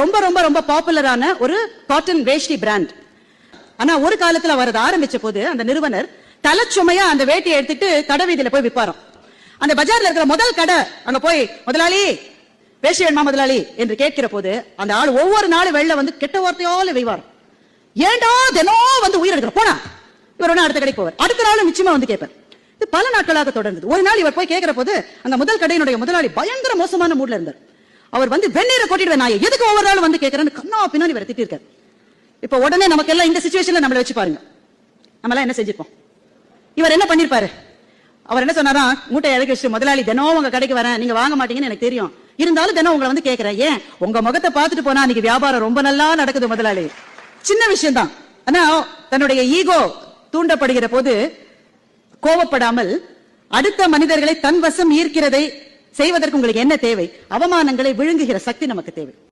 ரொம்ப ரொம்ப ரொம்ப பாப்புலரான ஒரு காட்டன் வேஷ்டி பிராண்ட். ஆனா ஒரு காலத்துல அவர் ஆரம்பிச்ச போது அந்த நிறுவனர் தலைச்சுமையா அந்த வேட்டியை எடுத்துட்டு கடை வீதியில போய் விற்பாராம். அந்த பஜார்ல இருக்கிற முதல் கடை அங்க போய் முதலாளி வேஷ்டி வேணுமா முதலாளி என்று கேட்கிற போது அந்த ஆள் ஒவ்வொரு நாளும் வெளில வந்து கெட்ட வார்த்தையால வெய்வார். ஏண்டா தினம் வந்து உயிர் எடுக்கிற போனா இவர் அடுத்த கடைக்கு போவார். அடுத்த நாளும் நிச்சயமா வந்து கேட்பார். இது பல நாட்களாக தொடர்ந்தது. ஒரு நாள் இவர் போய் கேட்கிற போது அந்த முதல் கடையினுடைய முதலாளி பயங்கர மோசமான மூட்ல இருந்தார். அவர் வந்து வெந்நீரை கொட்டிடுவேன் நான் எதுக்கு ஒவ்வொரு நாளும் வந்து கேட்கிறேன்னு கண்ணா பின்னாடி இவர் திட்டிருக்காரு. இப்ப உடனே நமக்கு எல்லாம் இந்த சிச்சுவேஷன்ல நம்மள வச்சு பாருங்க, நம்ம எல்லாம் என்ன செஞ்சிருப்போம். இவர் என்ன பண்ணிருப்பாரு, அவர் என்ன சொன்னாரா, மூட்டை இறக்கி வச்சு முதலாளி தினம் உங்க கடைக்கு வரேன், நீங்க வாங்க மாட்டீங்கன்னு எனக்கு தெரியும், இருந்தாலும் தினம் உங்களை வந்து கேட்கிறேன், ஏன் உங்க முகத்தை பார்த்துட்டு போனா அன்னைக்கு வியாபாரம் ரொம்ப நல்லா நடக்குது முதலாளி. சின்ன விஷயம் தான். ஆனா தன்னுடைய ஈகோ தூண்டப்படுகிற போது கோபப்படாமல் அடுத்த மனிதர்களை தன் வசம் ஈர்க்கிறதை செய்வதற்கு உங்களுக்கு என்ன தேவை? அவமானங்களை விழுங்குகிற சக்தி நமக்கு தேவை.